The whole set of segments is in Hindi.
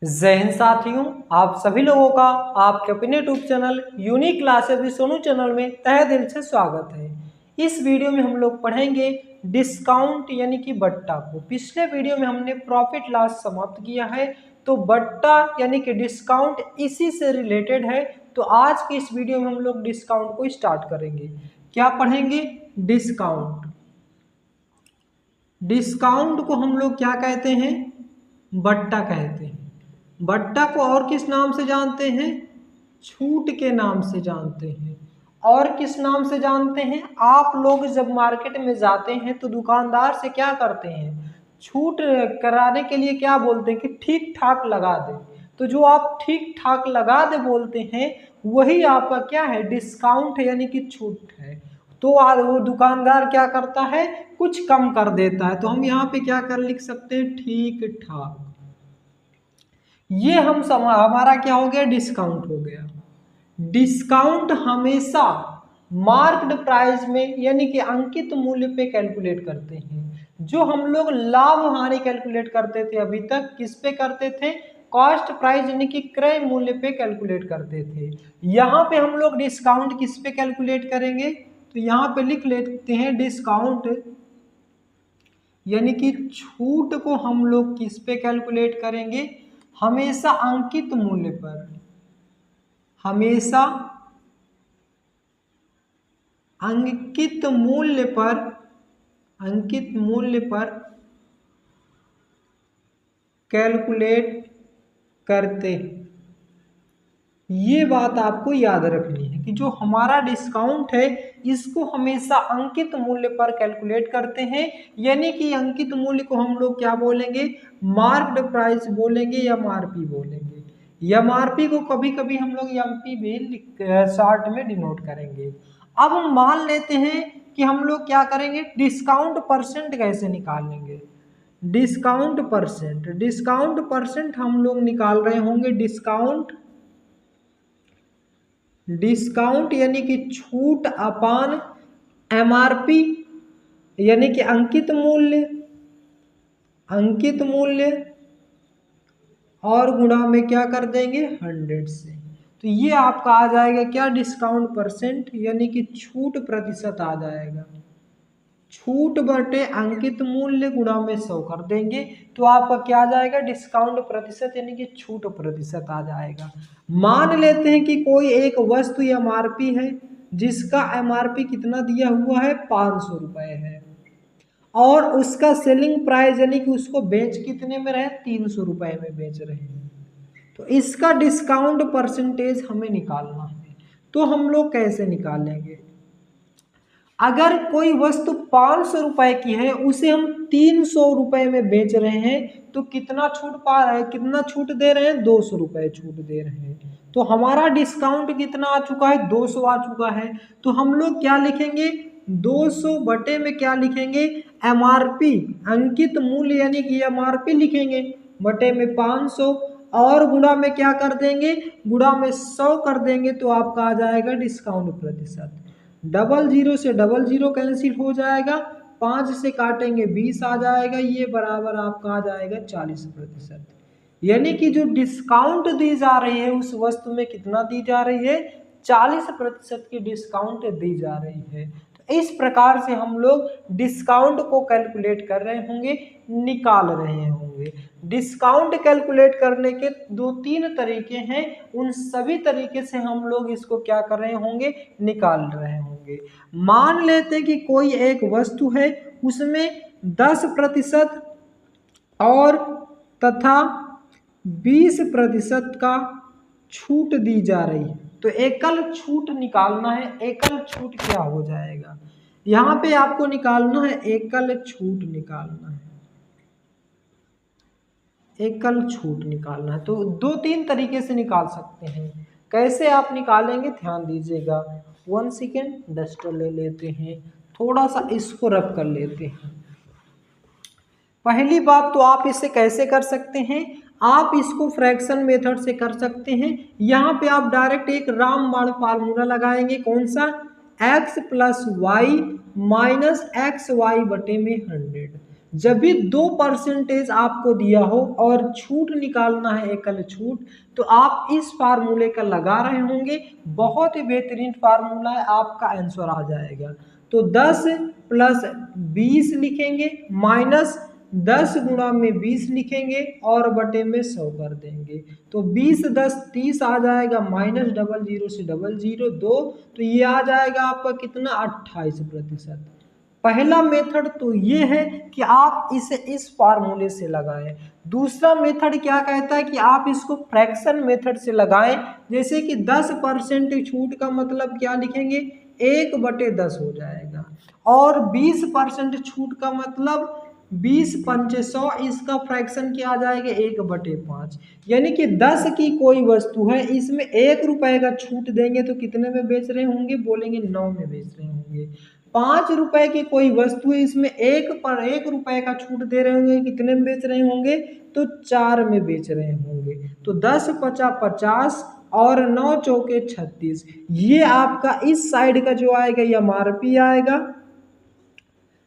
जय हिंद साथियों, आप सभी लोगों का आपके अपने YouTube channel unique classes with Sonu channel में तहे दिल से स्वागत है। इस वीडियो में हम लोग पढ़ेंगे डिस्काउंट यानी कि बट्टा को। पिछले वीडियो में हमने प्रॉफिट लॉस समाप्त किया है, तो बट्टा यानी कि डिस्काउंट इसी से रिलेटेड है। तो आज के इस वीडियो में हम लोग डिस्काउंट को स्टार्ट करेंगे। क्या पढ़ेंगे? डिस्काउंट। डिस्काउंट को हम लोग क्या कहते हैं? बट्टा कहते हैं। बट्टा को और किस नाम से जानते हैं? छूट के नाम से जानते हैं। और किस नाम से जानते हैं? आप लोग जब मार्केट में जाते हैं तो दुकानदार से क्या करते हैं? छूट कराने के लिए क्या बोलते हैं कि ठीक ठाक लगा दे। तो जो आप ठीक ठाक लगा दे बोलते हैं, वही आपका क्या है? डिस्काउंट है, यानी कि छूट है। तो वो दुकानदार क्या करता है? कुछ कम कर देता है। तो हम यहाँ पे क्या कर लिख सकते हैं? ठीक ठाक। ये हमारा क्या हो गया? डिस्काउंट हो गया। डिस्काउंट हमेशा मार्क्ड प्राइस में यानी कि अंकित मूल्य पे कैलकुलेट करते हैं। जो हम लोग लाभ हानि कैलकुलेट करते थे अभी तक, किस पे करते थे? कॉस्ट प्राइस यानी कि क्रय मूल्य पे कैलकुलेट करते थे। यहाँ पे हम लोग डिस्काउंट किस पे कैलकुलेट करेंगे? तो यहाँ पे लिख लेते हैं डिस्काउंट यानी कि छूट को हम लोग किस पे कैलकुलेट करेंगे? हमेशा अंकित मूल्य पर। हमेशा अंकित मूल्य पर, अंकित मूल्य पर कैलकुलेट करते हैं। ये बात आपको याद रखनी है कि जो हमारा डिस्काउंट है इसको हमेशा अंकित मूल्य पर कैलकुलेट करते हैं। यानी कि अंकित मूल्य को हम लोग क्या बोलेंगे? मार्क्ड प्राइस बोलेंगे या एमआरपी बोलेंगे। एमआरपी को कभी कभी हम लोग एमपी भी शॉर्ट में डिनोट करेंगे। अब हम मान लेते हैं कि हम लोग क्या करेंगे? डिस्काउंट परसेंट कैसे निकालेंगे? Discount percent. डिस्काउंट परसेंट हम लोग निकाल रहे होंगे डिस्काउंट यानी कि छूट अपान एमआरपी यानी कि अंकित मूल्य और गुणा में क्या कर देंगे? 100 से। तो ये आपका आ जाएगा क्या? डिस्काउंट परसेंट यानी कि छूट प्रतिशत आ जाएगा। छूट बटे अंकित मूल्य गुणा में 100 कर देंगे तो आपका क्या आ जाएगा? डिस्काउंट प्रतिशत यानी कि छूट प्रतिशत आ जाएगा। मान लेते हैं कि कोई एक वस्तु एमआरपी है जिसका एमआरपी कितना दिया हुआ है? 500 रुपए है, और उसका सेलिंग प्राइस यानी कि उसको बेच कितने में रहे? 300 रुपए में बेच रहे हैं। तो इसका डिस्काउंट परसेंटेज हमें निकालना है। तो हम लोग कैसे निकालेंगे? अगर कोई वस्तु 500 रुपए की है, उसे हम 300 रुपए में बेच रहे हैं, तो कितना छूट पा रहे हैं? कितना छूट दे रहे हैं? 200 रुपए छूट दे रहे हैं। तो हमारा डिस्काउंट कितना आ चुका है? 200 आ चुका है। तो हम लोग क्या लिखेंगे? 200 बटे में क्या लिखेंगे? एमआरपी, अंकित मूल्य यानी कि एमआरपी लिखेंगे, बटे में 500 और गुणा में क्या कर देंगे? गुणा में 100 कर देंगे तो आपका आ जाएगा डिस्काउंट प्रतिशत। 00 से 00 कैंसिल हो जाएगा, 5 से काटेंगे 20 आ जाएगा, ये बराबर आपका आ जाएगा 40%। यानी कि जो डिस्काउंट दी जा रही है उस वस्तु में कितना दी जा रही है? 40% की डिस्काउंट दी जा रही है। तो इस प्रकार से हम लोग डिस्काउंट को कैलकुलेट कर रहे होंगे, निकाल रहे होंगे। डिस्काउंट कैलकुलेट करने के 2-3 तरीके हैं, उन सभी तरीके से हम लोग इसको क्या कर रहे होंगे? निकाल रहे होंगे। मान लेते हैं कि कोई एक वस्तु है, उसमें 10% और तथा 20% का छूट दी जा रही है। तो एकल छूट निकालना है। एकल छूट क्या हो जाएगा? यहाँ पे आपको निकालना है, एकल छूट निकालना है। एकल छूट निकालना है तो 2-3 तरीके से निकाल सकते हैं। कैसे आप निकालेंगे? ध्यान दीजिएगा। 1 सेकेंड, डस्टर ले लेते हैं, थोड़ा सा इसको रब कर लेते हैं। पहली बात तो आप इसे कैसे कर सकते हैं? आप इसको फ्रैक्शन मेथड से कर सकते हैं। यहाँ पे आप डायरेक्ट एक रामबाण फार्मूला लगाएंगे। कौन सा? x + y - xy बटे में 100। जब भी 2% आपको दिया हो और छूट निकालना है, एकल छूट, तो आप इस फार्मूले का लगा रहे होंगे। बहुत ही बेहतरीन फार्मूला है, आपका आंसर आ जाएगा। तो 10 प्लस 20 लिखेंगे, माइनस 10 गुणा में 20 लिखेंगे और बटे में 100 कर देंगे। तो 20 10 30 आ जाएगा, माइनस 00 से 00 2, तो ये आ जाएगा आपका कितना 28%। पहला मेथड तो ये है कि आप इसे इस फार्मूले से लगाएं। दूसरा मेथड क्या कहता है कि आप इसको फ्रैक्शन मेथड से लगाएं। जैसे कि 10% छूट का मतलब क्या लिखेंगे, 1/10 हो जाएगा। और 20% छूट का मतलब 20 पंचे 100, इसका फ्रैक्शन क्या आ जाएगा, 1/5। यानी कि 10 की कोई वस्तु है, इसमें 1 रुपए का छूट देंगे तो कितने में बेच रहे होंगे, बोलेंगे 9 में बेच रहे होंगे। 5 रुपए की कोई वस्तु है, इसमें 1 रुपए का छूट दे रहे होंगे, कितने में बेच रहे होंगे, तो 4 में बेच रहे होंगे। तो 10 पचा 50 और 9 चौके 36। ये आपका इस साइड का जो आएगा ये MRP आएगा,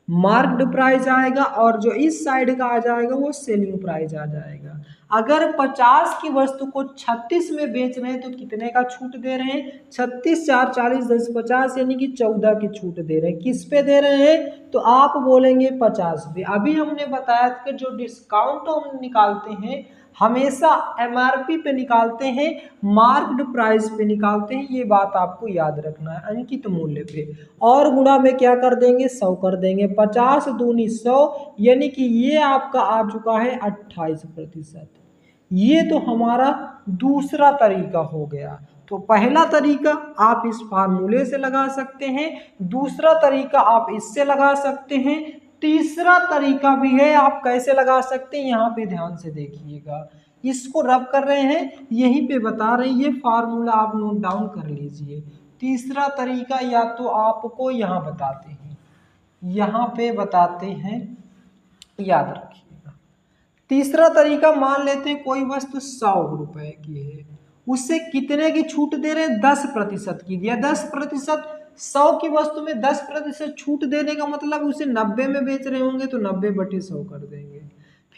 मार्क्ड प्राइस आएगा, और जो इस साइड का आ जाएगा वो सेलिंग प्राइस आ जाएगा। अगर 50 की वस्तु को 36 में बेच रहे हैं तो कितने का छूट दे रहे हैं, 36 4 40 10 50, यानी कि 14 की छूट दे रहे हैं। किस पे दे रहे हैं, तो आप बोलेंगे 50 पे। अभी हमने बताया कि जो डिस्काउंट हम निकालते हैं हमेशा MRP पे निकालते हैं, मार्क्ड प्राइस पे निकालते हैं। ये बात आपको याद रखना है, अंकित मूल्य पे। और गुणा में क्या कर देंगे, 100 कर देंगे। 50 दूनी 100, यानी कि ये आपका आ चुका है 28%। ये तो हमारा दूसरा तरीका हो गया। तो पहला तरीका आप इस फार्मूले से लगा सकते हैं, दूसरा तरीका आप इससे लगा सकते हैं, तीसरा तरीका भी है, आप कैसे लगा सकते हैं, यहाँ पे ध्यान से देखिएगा। इसको रब कर रहे हैं, यहीं पे बता रहे हैं, ये फार्मूला आप नोट डाउन कर लीजिए। तीसरा तरीका या तो आपको यहाँ बताते हैं, यहाँ पे बताते हैं, याद रखिएगा। तीसरा तरीका, मान लेते हैं कोई वस्तु 100 रुपए की है, उससे कितने की छूट दे रहे हैं, 10% की दिया। 10%, 100 की वस्तु में 10% छूट देने का मतलब उसे 90 में बेच रहे होंगे तो 90/100 कर देंगे।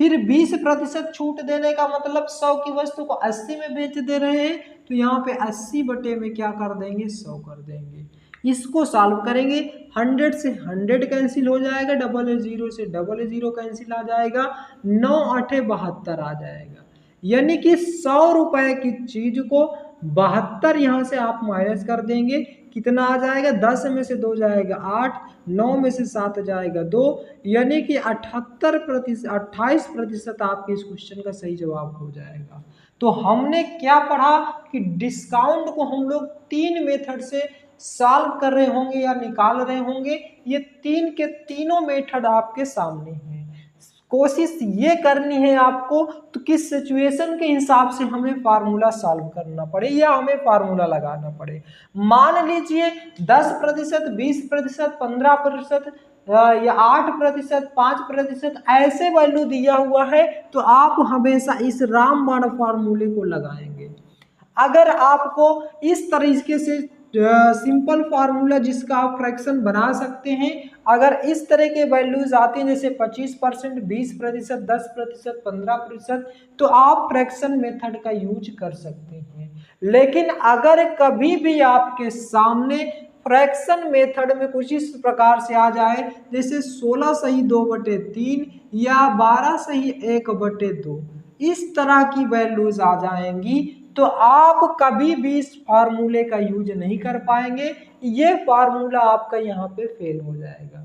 फिर 20% छूट देने का मतलब 100 की वस्तु को 80 में बेच दे रहे हैं तो यहाँ पे 80 बटे में क्या कर देंगे, 100 कर देंगे। इसको सॉल्व करेंगे, 100 से 100 कैंसिल हो जाएगा, 000 से 000 कैंसिल आ जाएगा, 9 8 72 आ जाएगा। यानी कि 100 रुपए की चीज को 72 यहाँ से आप माइनस कर देंगे, कितना आ जाएगा, 10 में से 2 जाएगा 8, 9 में से 7 जाएगा 2, यानी कि 28% आपके इस क्वेश्चन का सही जवाब हो जाएगा। तो हमने क्या पढ़ा कि डिस्काउंट को हम लोग 3 मेथड से सॉल्व कर रहे होंगे या निकाल रहे होंगे। ये 3 के तीनों मेथड आपके सामने हैं। कोशिश ये करनी है आपको तो किस सिचुएशन के हिसाब से हमें फार्मूला सॉल्व करना पड़े या हमें फार्मूला लगाना पड़े। मान लीजिए 10%, 20%, 15% या 8%, 5% ऐसे वैल्यू दिया हुआ है तो आप हमेशा इस रामबाण फार्मूले को लगाएंगे। अगर आपको इस तरीके से सिंपल फार्मूला जिसका आप फ्रैक्शन बना सकते हैं, अगर इस तरह के वैल्यूज आते हैं जैसे 25%, 20%, 10%, 15%, तो आप फ्रैक्शन मेथड का यूज कर सकते हैं। लेकिन अगर कभी भी आपके सामने फ्रैक्शन मेथड में कुछ इस प्रकार से आ जाए जैसे 16 सही 2/3 या 12 सही 1/2, इस तरह की वैल्यूज आ जाएंगी तो आप कभी भी इस फार्मूले का यूज नहीं कर पाएंगे। ये फार्मूला आपका यहाँ पे फेल हो जाएगा।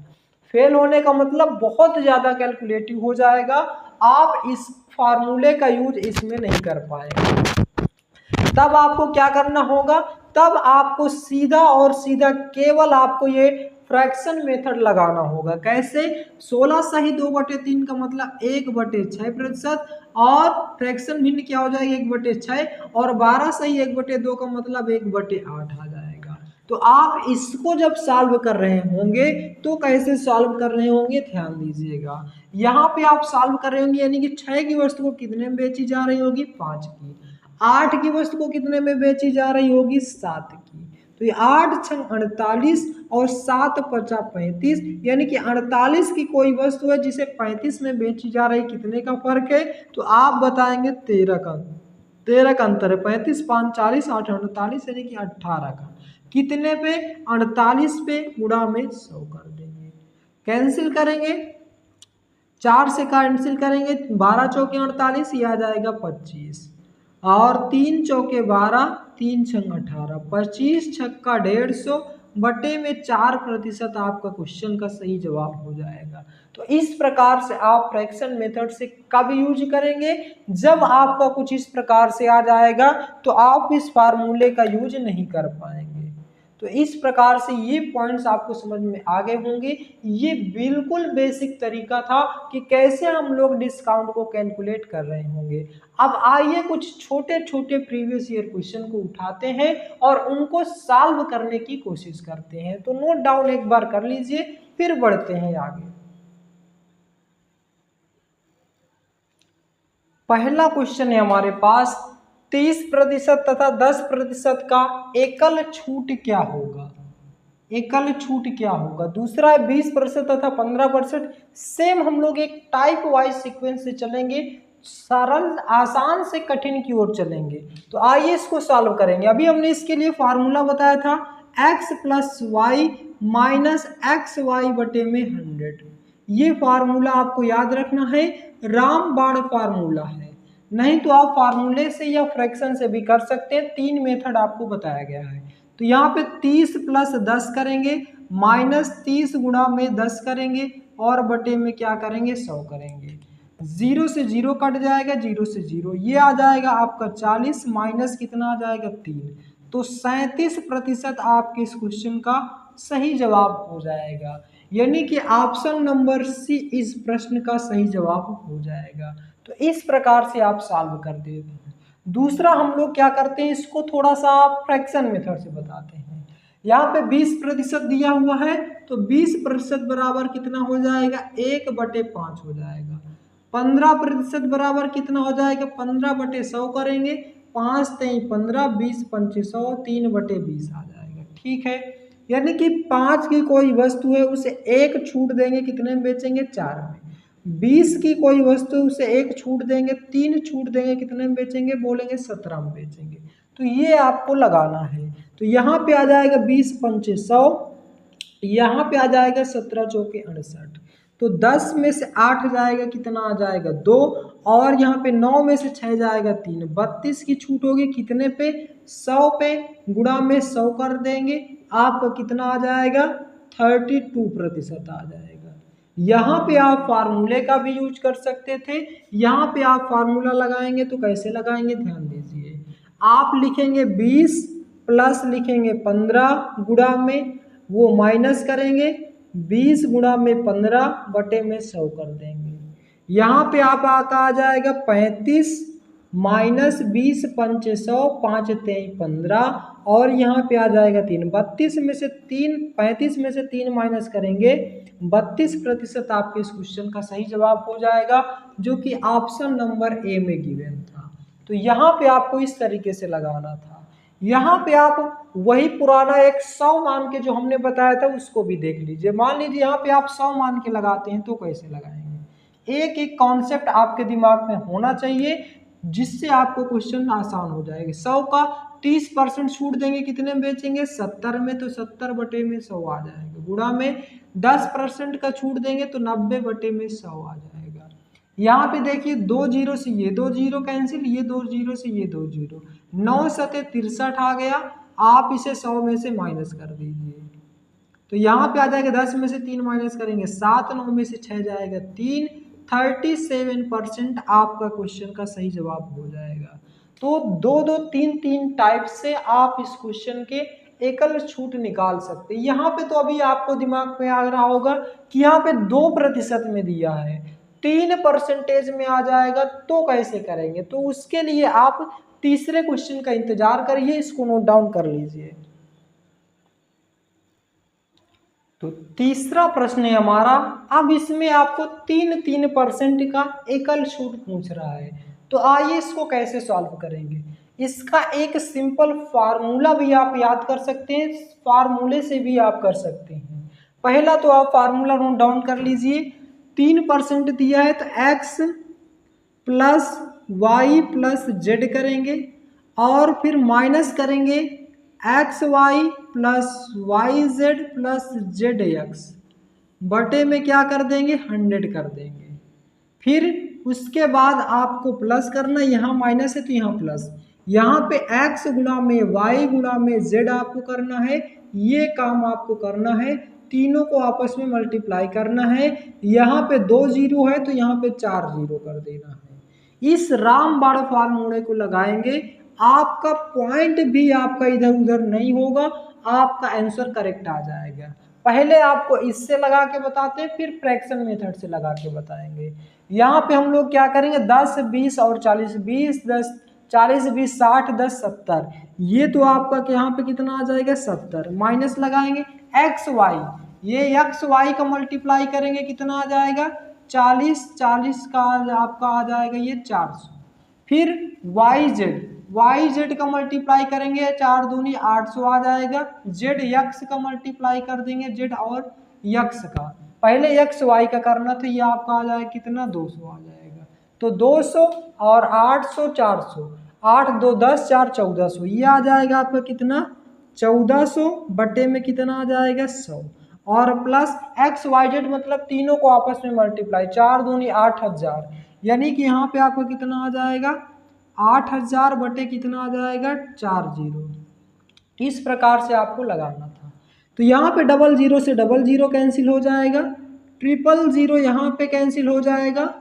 फेल होने का मतलब बहुत ज्यादा कैलकुलेटिव हो जाएगा, आप इस फार्मूले का यूज इसमें नहीं कर पाएंगे। तब आपको क्या करना होगा, तब आपको सीधा और सीधा केवल आपको ये फ्रैक्शन मेथड लगाना होगा। कैसे, 16 सही 2/3 का मतलब 1/6%, और फ्रैक्शन भिन्न क्या हो जाएगा 1/6, और 12 सही 1/2 का मतलब 1/8 आ जाएगा। तो आप इसको जब सॉल्व कर रहे होंगे तो कैसे सॉल्व कर रहे होंगे, ध्यान दीजिएगा। यहाँ पे आप सॉल्व कर रहे होंगे यानी कि 6 की वस्तु को कितने में बेची जा रही होगी, 5 की। 8 की वस्तु को कितने में बेची जा रही होगी, 7 की। तो ये 8 × 48 और 7 पचा 35, यानी कि 48 की कोई वस्तु है जिसे 35 में बेची जा रही, कितने का फर्क है? तो आप बताएंगे 13 का अंतर है। 35 5 40 8 48, यानी कि 18 का। कितने पे? 48 पे, गुणा में 100 कर देंगे। कैंसिल करेंगे, 4 से कैंसिल करेंगे, 12 चौके 48, ये आ जाएगा 25, और 3 चौके 12, 3 छंग 18, 25 छक्का 150 बटे में 4% आपका क्वेश्चन का सही जवाब हो जाएगा। तो इस प्रकार से आप फ्रैक्शन मेथड से कब यूज करेंगे? जब आपका कुछ इस प्रकार से आ जाएगा तो आप इस फार्मूले का यूज नहीं कर पाएंगे। तो इस प्रकार से ये पॉइंट्स आपको समझ में आ गए होंगे। ये बिल्कुल बेसिक तरीका था कि कैसे हम लोग डिस्काउंट को कैलकुलेट कर रहे होंगे। अब आइए कुछ छोटे छोटे प्रीवियस ईयर क्वेश्चन को उठाते हैं और उनको सॉल्व करने की कोशिश करते हैं। तो नोट डाउन एक बार कर लीजिए, फिर बढ़ते हैं आगे। पहला क्वेश्चन है हमारे पास, 30% तथा 10% का एकल छूट क्या होगा? एकल छूट क्या होगा? दूसरा है 20% तथा 15%। सेम हम लोग एक टाइप वाइज सीक्वेंस से चलेंगे, सरल आसान से कठिन की ओर चलेंगे। तो आइए इसको सॉल्व करेंगे। अभी हमने इसके लिए फार्मूला बताया था x plus y minus x y बटे में 100। ये फार्मूला आपको याद रखना है, रामबाण फार्मूला है। नहीं तो आप फार्मूले से या फ्रैक्शन से भी कर सकते हैं, 3 मेथड आपको बताया गया है। तो यहाँ पे 30 प्लस 10 करेंगे, माइनस 30 गुणा में 10 करेंगे, और बटे में क्या करेंगे? 100 करेंगे। 0 से 0 कट जाएगा, 0 से 0, ये आ जाएगा आपका 40, माइनस कितना आ जाएगा? 3। तो 37% आपके इस क्वेश्चन का सही जवाब हो जाएगा, यानी कि ऑप्शन नंबर सी इस प्रश्न का सही जवाब हो जाएगा। तो इस प्रकार से आप सॉल्व कर देते हैं। दूसरा हम लोग क्या करते हैं, इसको थोड़ा सा फ्रैक्शन मेथड से बताते हैं। यहाँ पे 20% दिया हुआ है, तो 20% बराबर कितना हो जाएगा? 1/5 हो जाएगा। 15% बराबर कितना हो जाएगा? 15/100 करेंगे, 5 3 15, 20 5 100, 3/20 आ जाएगा। ठीक है, यानी कि 5 की कोई वस्तु है उसे 1 छूट देंगे, कितने में बेचेंगे? 4 में। 20 की कोई वस्तु उसे 1 छूट देंगे, 3 छूट देंगे, कितने में बेचेंगे? बोलेंगे 17 में बेचेंगे। तो ये आपको लगाना है। तो यहाँ पे आ जाएगा 20 5 100, यहाँ पे आ जाएगा 17 चौके 68। तो 10 में से 8 जाएगा, कितना आ जाएगा? 2, और यहाँ पे 9 में से 6 जाएगा 3, 32 की छूट होगी, कितने पे? 100 पे, गुणा में 100 कर देंगे, आपका कितना आ जाएगा? 32% आ जाएगा। यहाँ पे आप फार्मूले का भी यूज कर सकते थे। यहाँ पे आप फार्मूला लगाएंगे तो कैसे लगाएंगे, ध्यान दीजिए। आप लिखेंगे 20 प्लस लिखेंगे 15 गुणा में, वो माइनस करेंगे, 20 गुणा में 15 बटे में 100 कर देंगे। यहाँ पे आप आ जाएगा 35 माइनस 20 5 100, 5 3 15, और यहाँ पे आ जाएगा 3। 32 में से 3, 35 में से 3 माइनस करेंगे, 32% आपके इस क्वेश्चन का सही जवाब हो जाएगा, जो कि ऑप्शन नंबर ए में गिवन था। तो यहाँ पे आपको इस तरीके से लगाना था। यहाँ पे आप वही पुराना एक 100 मान के जो हमने बताया था उसको भी देख लीजिए। मान लीजिए यहाँ पे आप 100 मान के लगाते हैं तो कैसे लगाएंगे। एक एक कॉन्सेप्ट आपके दिमाग में होना चाहिए, जिससे आपको क्वेश्चन आसान हो जाएगा। 100 का 30% छूट देंगे, कितने में बेचेंगे? 70 में, तो 70 बटे में 100 आ जाएगा। गुणा में 10% का छूट देंगे तो 90 बटे में 100 आ जाएगा। यहाँ पे देखिए 2 जीरो से ये 2 जीरो कैंसिल, ये 2 जीरो से ये 2 जीरो, 9 सते 63 आ गया। आप इसे 100 में से माइनस कर दीजिए, तो यहाँ पे आ जाएगा 10 में से 3 माइनस करेंगे 7, 9 में से 6 जाएगा 3, 37% आपका क्वेश्चन का सही जवाब हो जाएगा। तो 2 2 3 3 टाइप से आप इस क्वेश्चन के एकल छूट निकाल सकते हैं। यहाँ पे तो अभी आपको दिमाग में आ रहा होगा कि यहाँ पे 2% में दिया है, 3% में आ जाएगा तो कैसे करेंगे। तो उसके लिए आप तीसरे क्वेश्चन का इंतजार करिए, इसको नोट डाउन कर लीजिए। तो तीसरा प्रश्न है हमारा। अब इसमें आपको 3% का एकल छूट पूछ रहा है, तो आइए इसको कैसे सॉल्व करेंगे। इसका एक सिंपल फार्मूला भी आप याद कर सकते हैं, फार्मूले से भी आप कर सकते हैं। पहला तो आप फार्मूला नोट डाउन कर लीजिए। 3% दिया है तो x plus y plus z करेंगे और फिर माइनस करेंगे x y plus y z plus z x, बटे में क्या कर देंगे 100 कर देंगे। फिर उसके बाद आपको प्लस करना, यहाँ माइनस है तो यहाँ प्लस, यहाँ पे x गुणा में y गुणा में z आपको करना है, ये काम आपको करना है, तीनों को आपस में मल्टीप्लाई करना है। यहाँ पे 2 जीरो है तो यहाँ पे 4 जीरो कर देना है। इस रामबाण फार्मूले को लगाएंगे, आपका पॉइंट भी आपका इधर उधर नहीं होगा, आपका आंसर करेक्ट आ जाएगा। पहले आपको इससे लगा के बताते हैं, फिर फ्रैक्शन मेथड से लगा के बताएंगे। यहाँ पे हम लोग क्या करेंगे 10 20 और 40, 20 10 40 20 60 10 70, ये तो आपका यहाँ पे कितना आ जाएगा 70, माइनस लगाएंगे एक्स वाई, ये एक्स वाई का मल्टीप्लाई करेंगे कितना आ जाएगा 40, 40 का आपका आ जाएगा ये 400। फिर वाई जेड का मल्टीप्लाई करेंगे 4 दूनी 800 आ जाएगा, जेड यक्स का मल्टीप्लाई कर देंगे जेड और यक्स का, पहले एक्स वाई का करना तो ये आपका आ जाएगा कितना 200 आ जाएगा। तो 200 और 800 400, 8 2 10 4 1400, ये आ जाएगा आपका कितना 1400, बटे में कितना आ जाएगा 100 और प्लस एक्स वाई जेड मतलब तीनों को आपस में मल्टीप्लाई, 4 दूनी 8000, यानी कि यहाँ पे आपको कितना आ जाएगा 8000 बटे कितना आ जाएगा 4 जीरो। इस प्रकार से आपको लगाना था। तो यहाँ पे डबल जीरो से डबल जीरो कैंसिल हो जाएगा, ट्रिपल जीरो यहाँ पे कैंसिल हो जाएगा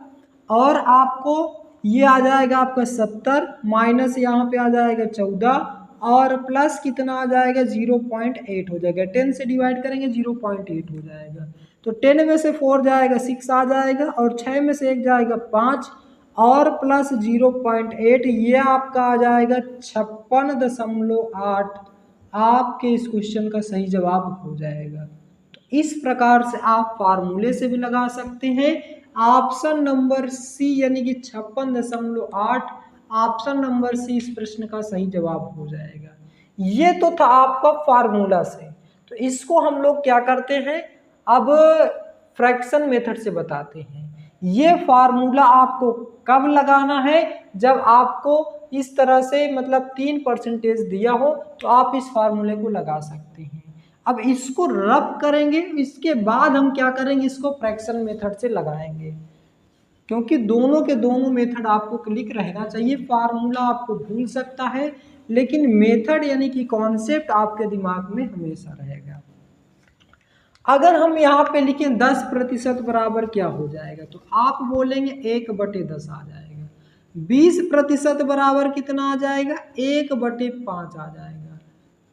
और आपको ये आ जाएगा आपका 70, माइनस यहाँ पे आ जाएगा 14 और प्लस कितना आ जाएगा 0.8 हो जाएगा, 10 से डिवाइड करेंगे 0.8 हो जाएगा। तो 10 में से 4 जाएगा 6 आ जाएगा और 6 में से 1 जाएगा 5 और प्लस 0.8, ये आपका आ जाएगा 56.8, आपके इस क्वेश्चन का सही जवाब हो जाएगा। तो इस प्रकार से आप फार्मूले से भी लगा सकते हैं। ऑप्शन नंबर सी यानी कि 56.8, ऑप्शन नंबर सी इस प्रश्न का सही जवाब हो जाएगा। ये तो था आपका फार्मूला से। तो इसको हम लोग क्या करते हैं, अब फ्रैक्शन मेथड से बताते हैं। ये फार्मूला आपको कब लगाना है, जब आपको इस तरह से मतलब 3% दिया हो तो आप इस फार्मूले को लगा सकते हैं। अब इसको रब करेंगे, इसके बाद हम क्या करेंगे, इसको फ्रैक्शन मेथड से लगाएंगे, क्योंकि दोनों के दोनों मेथड आपको क्लिक रहना चाहिए। फार्मूला आपको भूल सकता है लेकिन मेथड यानी कि कॉन्सेप्ट आपके दिमाग में हमेशा रहेगा। अगर हम यहाँ पे लिखें 10% बराबर क्या हो जाएगा, तो आप बोलेंगे 1/10 आ जाएगा। 20% बराबर कितना आ जाएगा 1/5 आ जाएगा।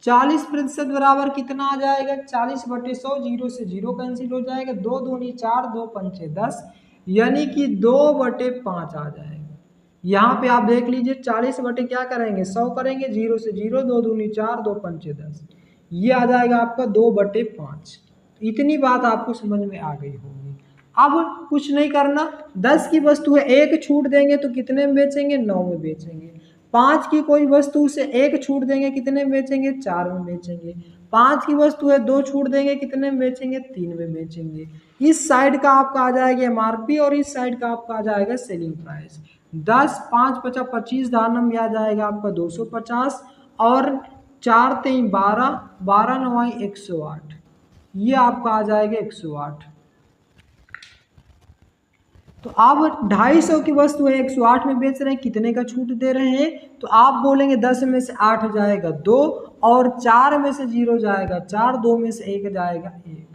40% बराबर कितना आ जाएगा 40/100, 0 से 0 कैंसिल हो जाएगा, 2 दूनी 4 2 पंचे 10, यानी कि 2/5 आ जाएगा। यहाँ पे आप देख लीजिए 40 बटे क्या करेंगे 100 करेंगे, 0 से 0, 2 दूनी 4 2 पंचे 10, ये आ जाएगा आपका 2/5। इतनी बात आपको समझ में आ गई होगी। अब कुछ नहीं करना, 10 की वस्तु है 1 छूट देंगे तो कितने में बेचेंगे 9 में बेचेंगे। 5 की कोई वस्तु से 1 छूट देंगे कितने में बेचेंगे 4 में बेचेंगे। 5 की वस्तु है 2 छूट देंगे कितने में बेचेंगे 3 में बेचेंगे। इस साइड का आपका आ जाएगा MRP और इस साइड का आपका आ जाएगा सेलिंग प्राइस। 10 5 50 25 दानम में आ जाएगा आपका 250 और 4 3 12 12 9 108, ये आपका आ जाएगा 108। तो आप 250 की वस्तु है 108 में बेच रहे हैं, कितने का छूट दे रहे हैं, तो आप बोलेंगे 10 में से 8 जाएगा 2 और 4 में से 0 जाएगा 4, 2 में से 1 जाएगा 1,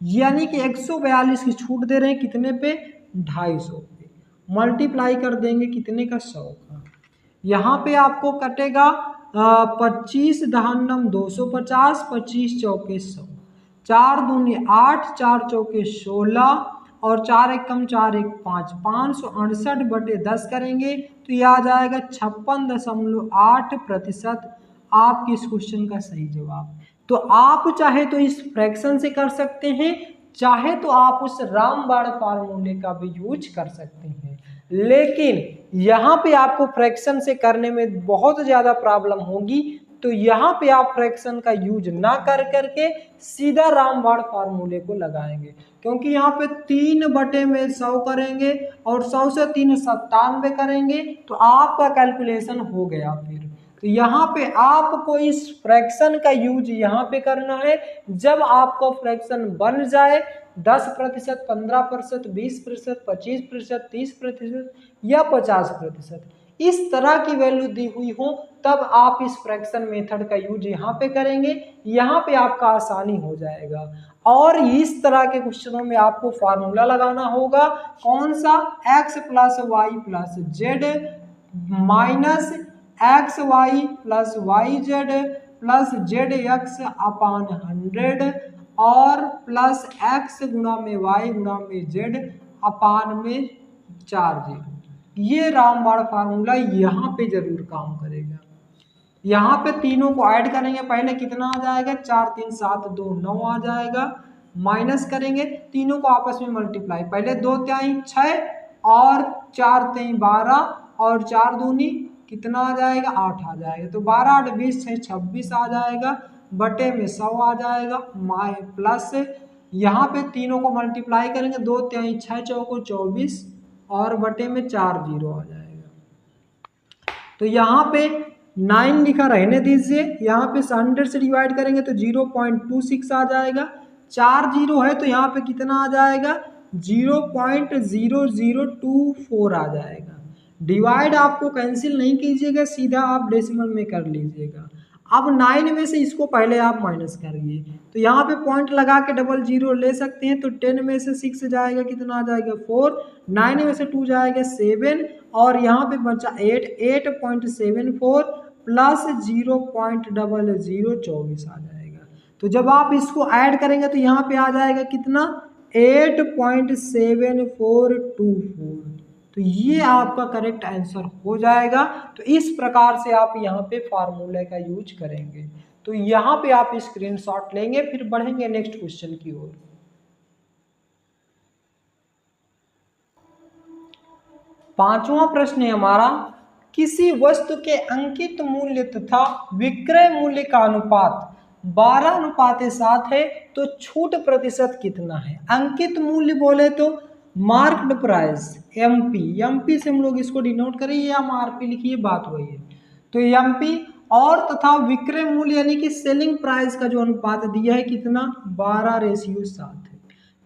यानी कि 142 की छूट दे रहे हैं कितने पे 250 पे। मल्टीप्लाई कर देंगे कितने का 100 का, यहाँ पे आपको कटेगा 25 दहनम 250, 25 चौके 100, 4 दूनी 8 4 चौके 16 और 4 1 कम 4 1 5, 568/10 करेंगे तो यह आ जाएगा 56.8% आपके इस क्वेश्चन का सही जवाब। तो आप चाहे तो इस फ्रैक्शन से कर सकते हैं, चाहे तो आप उस रामबाण फार्मूले का भी यूज कर सकते हैं, लेकिन यहाँ पे आपको फ्रैक्शन से करने में बहुत ज़्यादा प्रॉब्लम होगी, तो यहाँ पे आप फ्रैक्शन का यूज ना कर करके सीधा रामबाण फार्मूले को लगाएंगे, क्योंकि यहाँ पे 3/100 करेंगे और 100 से 3 97 करेंगे तो आपका कैलकुलेशन हो गया। फिर तो यहाँ पे आपको इस फ्रैक्शन का यूज यहाँ पे करना है जब आपका फ्रैक्शन बन जाए 10%, 15%, 20%, 25%, 30% या 50%, इस तरह की वैल्यू दी हुई हो तब आप इस फ्रैक्शन मेथड का यूज यहाँ पे करेंगे, यहाँ पे आपका आसानी हो जाएगा। और इस तरह के क्वेश्चनों में आपको फार्मूला लगाना होगा, कौन सा, x + y + z minus XY + YZ + ZX/100 और प्लस x गुणा में y गुणा में z अपान में 40। ये रामबाण फार्मूला यहाँ पे जरूर काम करेगा। यहाँ पे तीनों को ऐड करेंगे, पहले कितना आ जाएगा, 4 3 7 2 9 आ जाएगा, माइनस करेंगे, तीनों को आपस में मल्टीप्लाई, पहले 2 3 6 और 4 3 12 और 4 दूनी कितना आ जाएगा, 8 आ जाएगा, तो 12 8 20 6 26 आ जाएगा, बटे में 100 आ जाएगा, प्लस यहाँ पे तीनों को मल्टीप्लाई करेंगे, 2 3 6 चौको 24 और बटे में 4 0 आ जाएगा। तो यहाँ पे 9 लिखा रहने दीजिए, यहाँ पे 100 से डिवाइड करेंगे तो 0.26 आ जाएगा, 4 0 है तो यहाँ पे कितना आ जाएगा, 0.0024 आ जाएगा। डिवाइड आपको कैंसिल नहीं कीजिएगा, सीधा आप डेसिमल में कर लीजिएगा। अब 9 में से इसको पहले आप माइनस करिए, तो यहाँ पे पॉइंट लगा के 00 ले सकते हैं, तो 10 में से 6 जाएगा, कितना आ जाएगा 4, 9 में से 2 जाएगा 7 और यहाँ पे बचा 8.74 प्लस 0.0024 आ जाएगा। तो जब आप इसको ऐड करेंगे तो यहाँ पे आ जाएगा कितना, 8.7424, तो ये आपका करेक्ट आंसर हो जाएगा। तो इस प्रकार से आप यहाँ पे फार्मूले का यूज करेंगे। तो यहाँ पे आप स्क्रीनशॉट लेंगे, फिर बढ़ेंगे नेक्स्ट क्वेश्चन की ओर। पांचवा प्रश्न है हमारा, किसी वस्तु के अंकित मूल्य तथा विक्रय मूल्य का अनुपात 12:7 है तो छूट प्रतिशत कितना है। अंकित मूल्य बोले तो मार्क्ड प्राइस एमपी से हम लोग इसको डिनोट करें, या हम आरपी लिखिए, बात वही है। तो एमपी और तथा विक्रय मूल्य यानी कि सेलिंग प्राइस का जो अनुपात दिया है कितना, 12:7 है।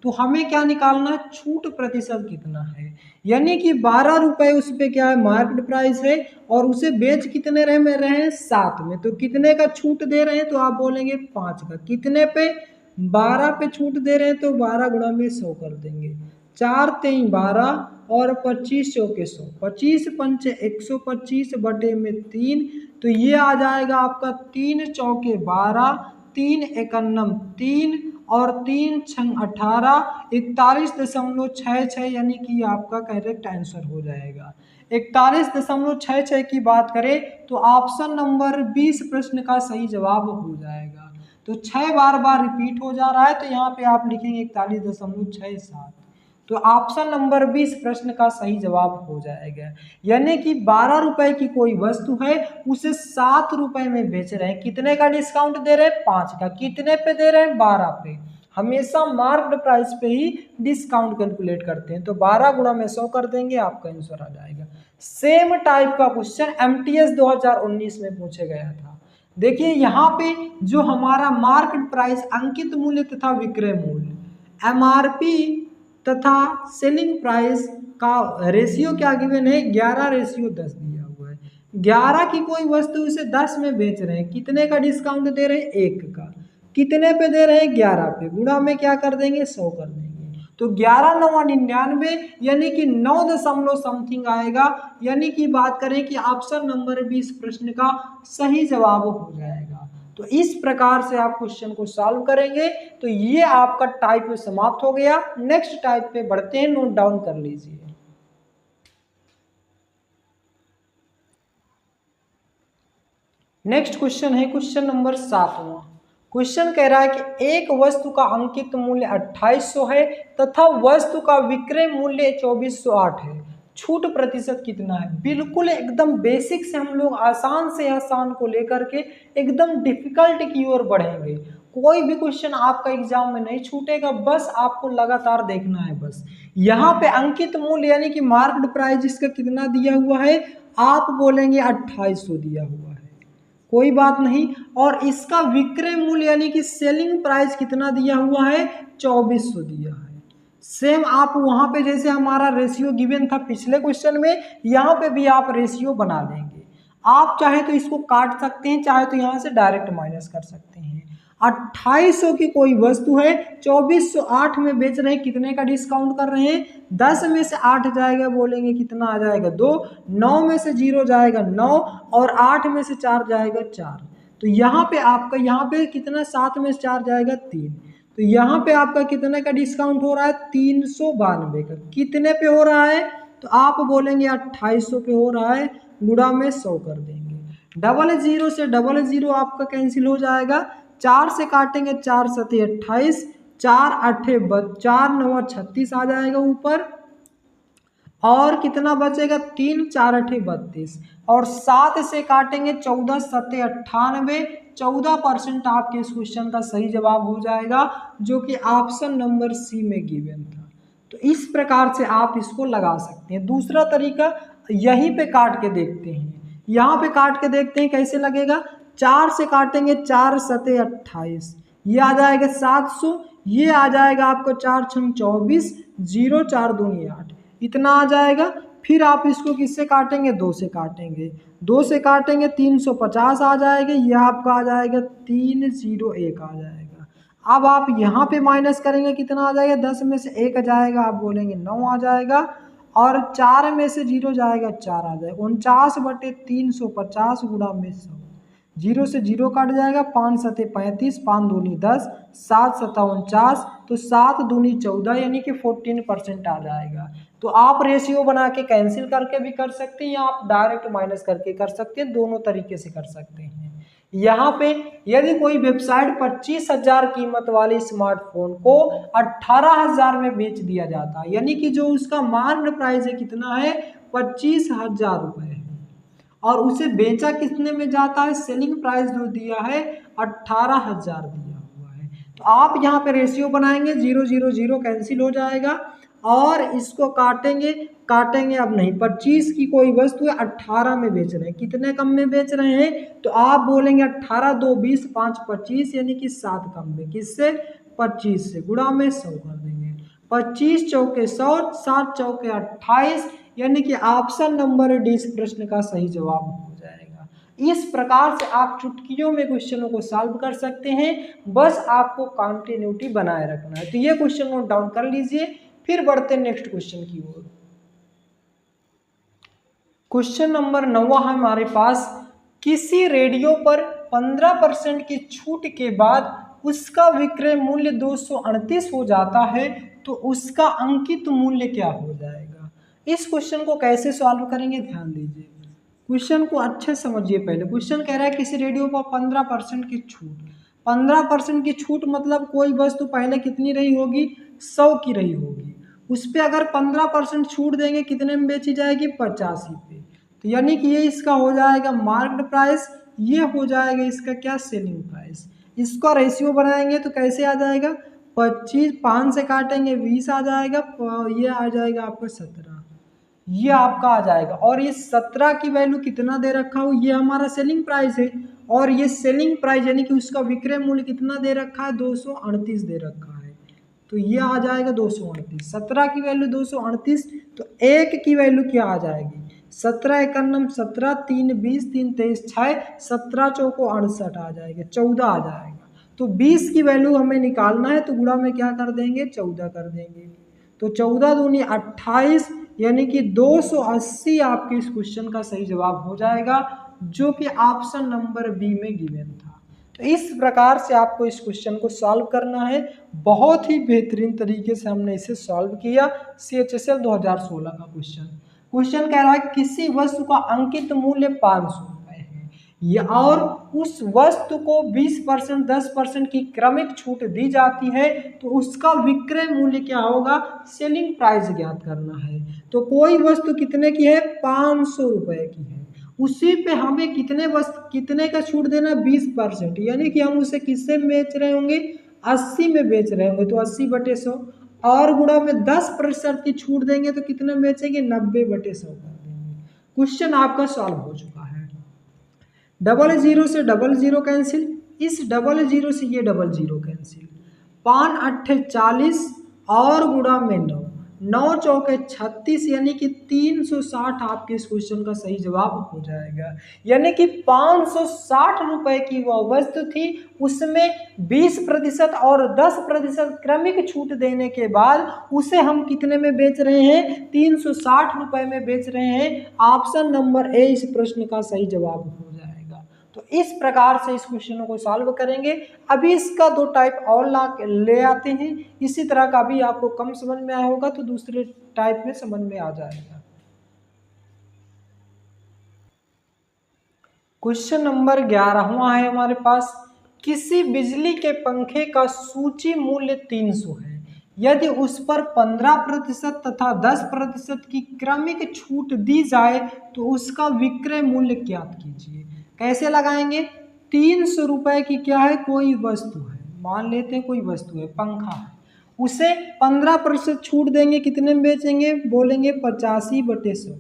तो हमें क्या निकालना है, छूट प्रतिशत कितना है, यानी कि 12 रुपए उस पे क्या है, मार्केट प्राइस है और उसे बेच कितने रहे में रहे हैं, 7 में, तो कितने का छूट दे रहे हैं, तो आप बोलेंगे 5 का, कितने पे, 12 पे छूट दे रहे हैं, तो 12 गुणा में 100 कर देंगे, 4 3 12 और 25 चौके 100, 25 पंच 125 बटे में 3, तो ये आ जाएगा आपका 3 चौके 12, 3 एकन्नम 3 और 3 छंग 18, 41.66 यानी कि आपका करेक्ट आंसर हो जाएगा। 41.66 की बात करें तो ऑप्शन नंबर 20 प्रश्न का सही जवाब हो जाएगा। तो 6 बार रिपीट हो जा रहा है, तो यहाँ पे आप लिखेंगे 41.67, तो ऑप्शन नंबर 20 प्रश्न का सही जवाब हो जाएगा। यानी कि 12 रुपए की कोई वस्तु है, उसे 7 रुपए में बेच रहे हैं, कितने का डिस्काउंट दे रहे हैं, 5 का, कितने पे दे रहे हैं, 12 पे। हमेशा मार्क्ड प्राइस पे ही डिस्काउंट कैलकुलेट करते हैं, तो 12 गुणा में 100 कर देंगे, आपका आंसर आ जाएगा। सेम टाइप का क्वेश्चन MTS 2019 में पूछा गया था। देखिए यहाँ पे जो हमारा मार्केट प्राइस, अंकित मूल्य तथा विक्रय मूल्य, MRP तथा सेलिंग प्राइस का रेशियो क्या गिवन है, 11:10 दिया हुआ है। 11 की कोई वस्तु उसे 10 में बेच रहे हैं, कितने का डिस्काउंट दे रहे हैं, 1 का, कितने पे दे रहे हैं, 11 पे, गुणा में क्या कर देंगे, 100 कर देंगे, तो 11 9 99 यानी कि 9 दशमलव समथिंग आएगा। यानी कि बात करें कि ऑप्शन नंबर 20 प्रश्न का सही जवाब हो जाएगा। तो इस प्रकार से आप क्वेश्चन को सॉल्व करेंगे। तो ये आपका टाइप समाप्त हो गया। नेक्स्ट टाइप पे बढ़ते हैं, नोट डाउन कर लीजिए। नेक्स्ट क्वेश्चन है क्वेश्चन नंबर 7वां। क्वेश्चन कह रहा है कि एक वस्तु का अंकित मूल्य 2800 है तथा वस्तु का विक्रय मूल्य 2408 है, छूट प्रतिशत कितना है। बिल्कुल एकदम बेसिक से हम लोग आसान से आसान को लेकर के एकदम डिफिकल्ट की ओर बढ़ेंगे। कोई भी क्वेश्चन आपका एग्जाम में नहीं छूटेगा, बस आपको लगातार देखना है। बस यहाँ पे अंकित मूल्य यानी कि मार्केट प्राइस इसका कितना दिया हुआ है, आप बोलेंगे 2800 दिया हुआ है, कोई बात नहीं। और इसका विक्रय मूल्य यानी कि सेलिंग प्राइस कितना दिया हुआ है, 2400 दिया है। सेम आप वहां पे जैसे हमारा रेशियो गिवन था पिछले क्वेश्चन में, यहाँ पे भी आप रेशियो बना लेंगे। आप चाहे तो इसको काट सकते हैं, चाहे तो यहाँ से डायरेक्ट माइनस कर सकते हैं। 2800 की कोई वस्तु है, 2408 में बेच रहे हैं, कितने का डिस्काउंट कर रहे हैं, 10 में से 8 जाएगा, बोलेंगे कितना आ जाएगा 2, 9 में से 0 जाएगा 9, और 8 में से 4 जाएगा 4। तो यहाँ पे आपका यहाँ पे कितना, 7 में से 4 जाएगा 3। तो यहाँ पे आपका कितने का डिस्काउंट हो रहा है, 392 का। कितने पे हो रहा है, तो आप बोलेंगे 2800 पे हो रहा है, गुणा में 100 कर देंगे। 00 से 00 आपका कैंसिल हो जाएगा, 4 से काटेंगे 4 सते 28, 4 8 4 9 36 आ जाएगा ऊपर, और कितना बचेगा 3 4 8 32, और 7 से काटेंगे 14 सते 98, 14% आपके इस क्वेश्चन का सही जवाब हो जाएगा, जो कि ऑप्शन नंबर सी में गिवन था। तो इस प्रकार से आप इसको लगा सकते हैं। दूसरा तरीका यहीं पे काट के देखते हैं, यहाँ पे काट के देखते हैं कैसे लगेगा। 4 से काटेंगे 4 सते 28, ये आ जाएगा 700, ये आ जाएगा आपको 4 छंग 24, 0 4 दूनी 8, इतना आ जाएगा। फिर आप इसको किससे काटेंगे, 2 से काटेंगे, 2 से काटेंगे 350 आ जाएगा, यह आपका आ जाएगा 301 आ जाएगा। अब आप यहाँ पे माइनस करेंगे, कितना आ जाएगा, 10 में से 1 जाएगा, आप बोलेंगे 9 आ जाएगा, और 4 में से 0 जाएगा 4 आ जाएगा। 49/350 गुणा में 100, 0 से 0 काट जाएगा, 5 सते 35, 5 दूनी 10, 7 सता 49, तो 7 दूनी 14 यानी कि 14% आ जाएगा। तो आप रेशियो बना के कैंसिल करके भी कर सकते हैं, या आप डायरेक्ट माइनस करके कर सकते हैं, दोनों तरीके से कर सकते हैं। यहाँ पे यदि कोई वेबसाइट 25,000 कीमत वाले स्मार्टफोन को 18,000 में बेच दिया जाता है, यानी कि जो उसका मार्केट प्राइस है कितना है, 25,000 रुपये है, और उसे बेचा कितने में जाता है, सेलिंग प्राइस जो दिया है 18,000 दिया हुआ है। तो आप यहाँ पे रेशियो बनाएंगे, 0 0 0 कैंसिल हो जाएगा, और इसको काटेंगे, अब नहीं, 25 की कोई वस्तु है 18 में बेच रहे हैं, कितने कम में बेच रहे हैं, तो आप बोलेंगे 18 2 20 5 25, यानी कि 7 कम में, किससे, 25 से, गुणा में 100 कर देंगे। 25 चौके 100, 7 चौके 28, यानी कि ऑप्शन नंबर डी इस प्रश्न का सही जवाब हो जाएगा। इस प्रकार से आप चुटकियों में क्वेश्चनों को सॉल्व कर सकते हैं, बस आपको कंटिन्यूटी बनाए रखना है। तो ये क्वेश्चन नोट डाउन कर लीजिए, फिर बढ़ते हैं नेक्स्ट क्वेश्चन की ओर। क्वेश्चन नंबर 9 है हमारे पास, किसी रेडियो पर 15% की छूट के बाद उसका विक्रय मूल्य 238 हो जाता है, तो उसका अंकित मूल्य क्या हो जाएगा। इस क्वेश्चन को कैसे सॉल्व करेंगे, ध्यान दीजिए, क्वेश्चन को अच्छे समझिए। पहले क्वेश्चन कह रहा है किसी रेडियो पर 15% की छूट, 15% की छूट मतलब कोई वस्तु पहले कितनी रही होगी, 100 की रही होगी, उस पर अगर 15% छूट देंगे, कितने में बेची जाएगी, 85 पे। तो यानी कि ये इसका हो जाएगा मार्केट प्राइस, ये हो जाएगा इसका क्या, सेलिंग प्राइस। इसका रेशियो बनाएंगे तो कैसे आ जाएगा, 25, 5 से काटेंगे 20 आ जाएगा, ये आ जाएगा आपका 17, ये आपका आ जाएगा। और ये 17 की वैल्यू कितना दे रखा हो, ये हमारा सेलिंग प्राइस है, और ये सेलिंग प्राइस यानी कि उसका विक्रय मूल्य कितना दे रखा है, 238 दे रखा है, तो ये आ जाएगा 238। 17 की वैल्यू 238, तो 1 की वैल्यू क्या आ जाएगी, 17 एकन्नम 17, 3 20, 3 23 6, 17 चौको 68 आ जाएगा, 14 आ जाएगा। तो 20 की वैल्यू हमें निकालना है, तो गुणा में क्या कर देंगे, 14 कर देंगे, तो 14 दूनी 28, यानी कि 280 आपके इस क्वेश्चन का सही जवाब हो जाएगा, जो कि ऑप्शन नंबर बी में गिवन था। तो इस प्रकार से आपको इस क्वेश्चन को सॉल्व करना है। बहुत ही बेहतरीन तरीके से हमने इसे सॉल्व किया। CHSL 2016 का क्वेश्चन कह रहा है किसी वस्तु का अंकित मूल्य 500 रुपये है, या और उस वस्तु को 20% 10% की क्रमिक छूट दी जाती है तो उसका विक्रय मूल्य क्या होगा, सेलिंग प्राइस ज्ञात करना है। तो कोई वस्तु कितने की है, 500 रुपए की है, उसी पे हमें कितने का छूट देना, 20%, यानी कि हम उसे किससे बेच रहे होंगे, 80 में बेच रहे होंगे, तो 80/100 और गुणा में 10% की छूट देंगे तो कितने में बेचेंगे, 90/100 कर देंगे। क्वेश्चन आपका सॉल्व हो चुका है। 00 से 00 कैंसिल, इस 00 से ये 00 कैंसिल, 5 8 40 और गुणा में 9, 9 चौके 36, यानी कि 360 आपके इस क्वेश्चन का सही जवाब हो जाएगा। यानी कि 560 रुपए की वह वस्तु थी, उसमें 20% और 10% क्रमिक छूट देने के बाद उसे हम कितने में बेच रहे हैं, 360 रुपए में बेच रहे हैं। ऑप्शन नंबर ए इस प्रश्न का सही जवाब हो जाएगा। तो इस प्रकार से इस क्वेश्चन को सॉल्व करेंगे। अभी इसका 2 टाइप और ले आते हैं, इसी तरह का भी आपको कम समझ में आया होगा तो दूसरे टाइप में समझ में आ जाएगा। क्वेश्चन नंबर 11वां है हमारे पास, किसी बिजली के पंखे का सूची मूल्य 300 है, यदि उस पर 15% तथा 10% की क्रमिक छूट दी जाए तो उसका विक्रय मूल्य ज्ञात कीजिए। कैसे लगाएंगे, 300 रुपए की क्या है, कोई वस्तु है, मान लेते हैं कोई वस्तु है, पंखा है, उसे 15% छूट देंगे, कितने में बेचेंगे, बोलेंगे 85/100,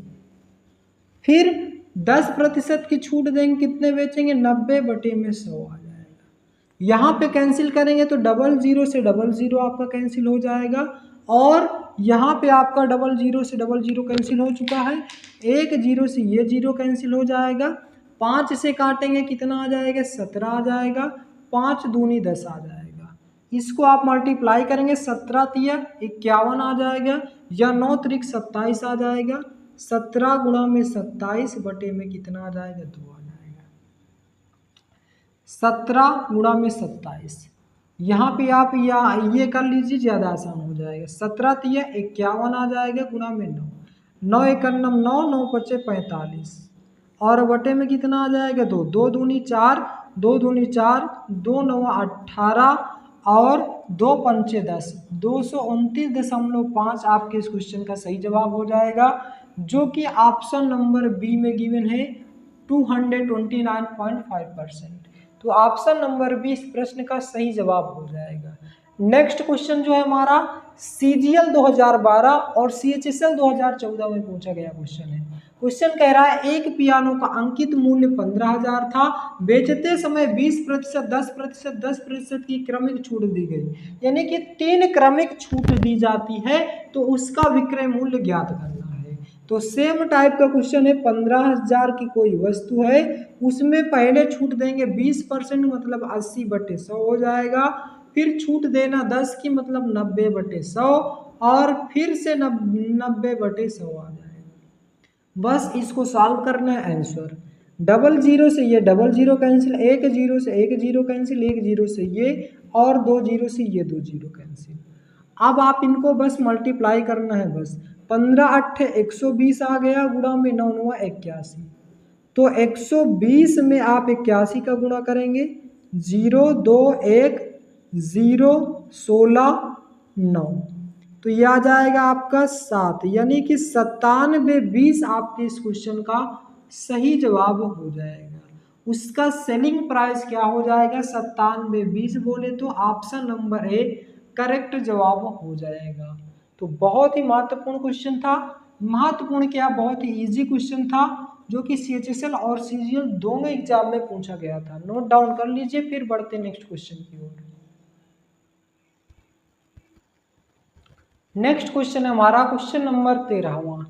फिर 10% की छूट देंगे, कितने बेचेंगे, 90/100 आ जाएगा। यहाँ पे कैंसिल करेंगे तो 00 से 00 आपका कैंसिल हो जाएगा और यहाँ पे आपका 00 से 00 कैंसिल हो चुका है, 1 0 से ये 0 कैंसिल हो जाएगा, 5 से काटेंगे कितना आ जाएगा, 17 आ जाएगा, 5 दूनी 10 आ जाएगा। इसको आप मल्टीप्लाई करेंगे, 17 तिया 51 आ जाएगा, या 9 त्रिक 27 आ जाएगा, 17 गुणा में 27 बटे में कितना आ जाएगा, 2 आ जाएगा। 17 गुणा में 27, यहाँ पे आप ये कर लीजिए, ज़्यादा आसान हो जाएगा। 17 तिया 51 आ जाएगा, गुणा में 9, 9 एकम 9, 9 पचे 45 और बटे में कितना आ जाएगा, 2, 2 दूनी 4, 2 दूनी 4, 2 9 18 और 2 पंचे 10, 229.5 आपके इस क्वेश्चन का सही जवाब हो जाएगा, जो कि ऑप्शन नंबर बी में गिवन है 229.5%। तो ऑप्शन नंबर बी इस प्रश्न का सही जवाब हो जाएगा। नेक्स्ट क्वेश्चन जो है हमारा CGL 2012 और CHSL 2014 में पूछा गया क्वेश्चन है। क्वेश्चन कह रहा है एक पियानो का अंकित मूल्य 15,000 था, बेचते समय 20%, 10%, 10% की क्रमिक छूट दी गई, यानी कि 3 क्रमिक छूट दी जाती है तो उसका विक्रय मूल्य ज्ञात करना है। तो सेम टाइप का क्वेश्चन है, 15,000 की कोई वस्तु है, उसमें पहले छूट देंगे 20%, मतलब 80/100 हो जाएगा, फिर छूट देना 10 की, मतलब 90/100 और फिर से 90/100 आ जाएगा। बस इसको सॉल्व करना है। आंसर 00 से ये 00 कैंसिल, 1 0 से 1 0 कैंसिल, 1 0 से ये और 2 0 से ये 2 0 कैंसिल। अब आप इनको बस मल्टीप्लाई करना है, बस 15 8 120 आ गया, गुणा में 9 9 81, तो 120 में आप 81 का गुणा करेंगे, 0 2 1 0 16 9, तो यह आ जाएगा आपका 7, यानी कि 97/20 आपके इस क्वेश्चन का सही जवाब हो जाएगा। उसका सेलिंग प्राइस क्या हो जाएगा, 97/20 बोले तो ऑप्शन नंबर ए करेक्ट जवाब हो जाएगा। तो बहुत ही महत्वपूर्ण क्वेश्चन था, महत्वपूर्ण क्या, बहुत ही इजी क्वेश्चन था, जो कि CHSL और CGL दोनों एग्जाम में पूछा गया था। नोट डाउन कर लीजिए, फिर बढ़ते नेक्स्ट क्वेश्चन की ओर। नेक्स्ट क्वेश्चन है हमारा क्वेश्चन नंबर 13वां,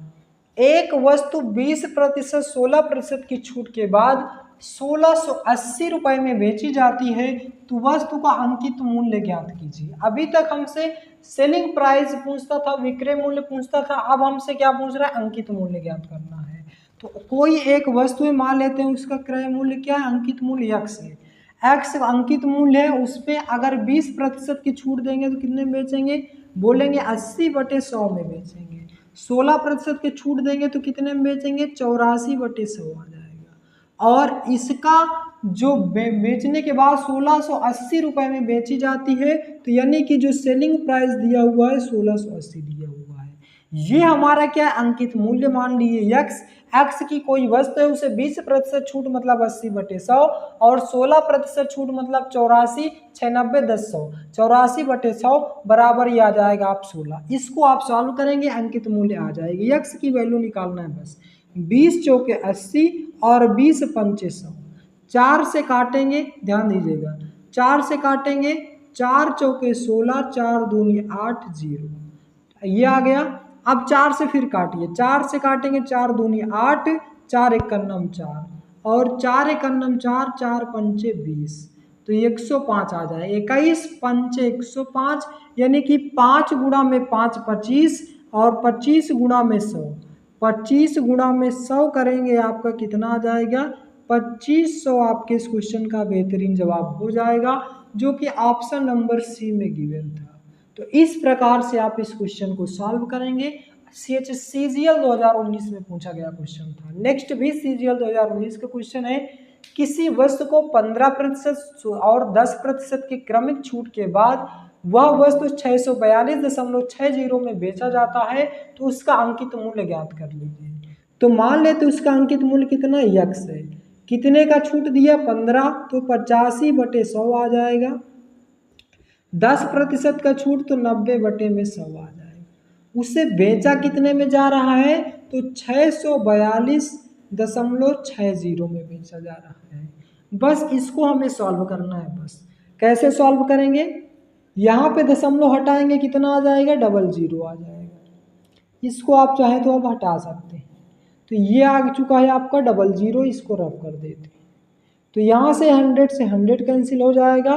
एक वस्तु 20%, 16% की छूट के बाद 1680 रुपए में बेची जाती है, तो वस्तु का अंकित मूल्य ज्ञात कीजिए। अभी तक हमसे सेलिंग प्राइस पूछता था, विक्रय मूल्य पूछता था, अब हमसे क्या पूछ रहा है, अंकित मूल्य ज्ञात करना है। तो कोई एक वस्तु है, मान लेते हैं उसका क्रय मूल्य क्या है, अंकित मूल्य x है, x अंकित मूल्य है, उस पर अगर 20% की छूट देंगे तो कितने में बेचेंगे, बोलेंगे 80/100 में बेचेंगे। 16% के छूट देंगे तो कितने में बेचेंगे, 84/100 आ जाएगा। और इसका जो बेचने के बाद 1680 रुपये में बेची जाती है। तो यानी कि जो सेलिंग प्राइस दिया हुआ है 1680 दिया हुआ है। ये हमारा क्या है, अंकित मूल्य मान लीजिए एक्स की कोई वस्तु है, उसे 20% छूट मतलब 80/100 और 16% छूट मतलब 84, 96, 10, 100, 84/100 बराबर ये आ जाएगा आप 16। इसको आप सॉल्व करेंगे, अंकित मूल्य आ जाएगी। एक्स की वैल्यू निकालना है बस। 20 चौके 80 और 20 पंचे 100। 4 से काटेंगे, ध्यान दीजिएगा, 4 से काटेंगे, 4 चौके 16, 4 दूनी 8, 0 ये आ गया। अब 4 से फिर काटिए, 4 से काटेंगे, 4 दूनी 8, 4 एकन्नम 4 और 4 एकन्नम 4, 4 पंचे 20 तो 105 आ जाए। 21 पंचे 105 यानी कि 5 गुणा में 5 25 और 25 गुणा में 100। 25 गुणा में 100 करेंगे, आपका कितना आ जाएगा, 2500 आपके इस क्वेश्चन का बेहतरीन जवाब हो जाएगा, जो कि ऑप्शन नंबर सी में गिवन था। तो इस प्रकार से आप इस क्वेश्चन को सॉल्व करेंगे। CGL 2019 में पूछा गया क्वेश्चन था। नेक्स्ट भी CGL 2019 का क्वेश्चन है। किसी वस्तु को 15% और 10% की क्रमिक छूट के बाद वह वस्तु 642.60 में बेचा जाता है, तो उसका अंकित मूल्य ज्ञात कर लीजिए। तो मान लेते उसका अंकित मूल्य कितना x है, कितने का छूट दिया 15, तो 85/100 आ जाएगा। 10% का छूट तो 90/100 आ जाएगा। उसे बेचा कितने में जा रहा है, तो 642.60 में बेचा जा रहा है। बस इसको हमें सॉल्व करना है। बस कैसे सॉल्व करेंगे, यहाँ पे दशमलव हटाएंगे, कितना आ जाएगा, 00 आ जाएगा। इसको आप चाहे तो अब हटा सकते हैं। तो ये आ चुका है आपका 00, इसको रफ कर देते हैं। तो यहाँ से 100 से 100 कैंसिल हो जाएगा,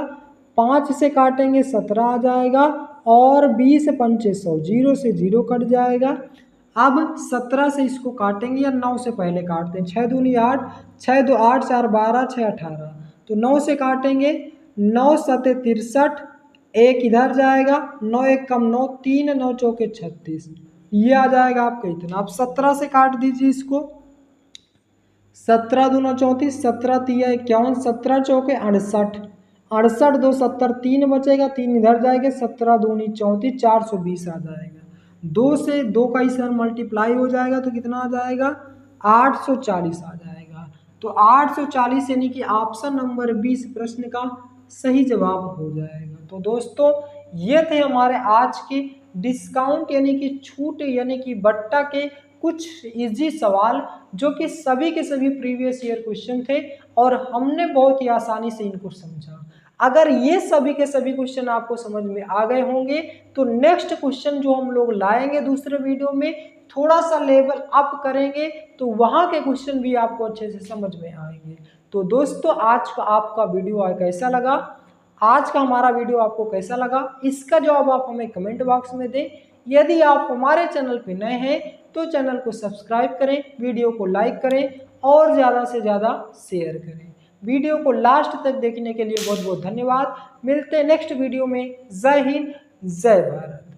5 से काटेंगे 17 आ जाएगा और 20 पंचे 100, 0 से 0 कट जाएगा। अब 17 से इसको काटेंगे या 9 से पहले काटते हैं, 6 दूनी 8, 6 2 8, 4 12, 6 18, तो 9 से काटेंगे, 9 7 63, 1 इधर जाएगा, 9 1 कम 9, 3 9 चौके 36 ये आ जाएगा आपका इतना। अब 17 से काट दीजिए इसको, 17 दूना 34, 17 तिया 51, 17 चौके 68, 68 2 70, 3 बचेगा, 3 इधर जाएगा, 17 दूनी 34, 420 आ जाएगा। 2 से 2 का इस मल्टीप्लाई हो जाएगा तो कितना आ जाएगा, 840 आ जाएगा। तो 840 यानी कि ऑप्शन नंबर 20 प्रश्न का सही जवाब हो जाएगा। तो दोस्तों ये थे हमारे आज के डिस्काउंट यानी कि छूट यानी कि बट्टा के कुछ इजी सवाल, जो कि सभी के सभी प्रीवियस ईयर क्वेश्चन थे और हमने बहुत ही आसानी से इनको समझा। अगर ये सभी के सभी क्वेश्चन आपको समझ में आ गए होंगे, तो नेक्स्ट क्वेश्चन जो हम लोग लाएंगे दूसरे वीडियो में, थोड़ा सा लेवल अप करेंगे, तो वहाँ के क्वेश्चन भी आपको अच्छे से समझ में आएंगे। तो दोस्तों आज का आपका वीडियो कैसा लगा, आज का हमारा वीडियो आपको कैसा लगा, इसका जवाब आप हमें कमेंट बॉक्स में दें। यदि आप हमारे चैनल पर नए हैं तो चैनल को सब्सक्राइब करें, वीडियो को लाइक करें और ज़्यादा से ज़्यादा शेयर करें। वीडियो को लास्ट तक देखने के लिए बहुत बहुत धन्यवाद। मिलते हैं नेक्स्ट वीडियो में। जय हिंद, जय भारत।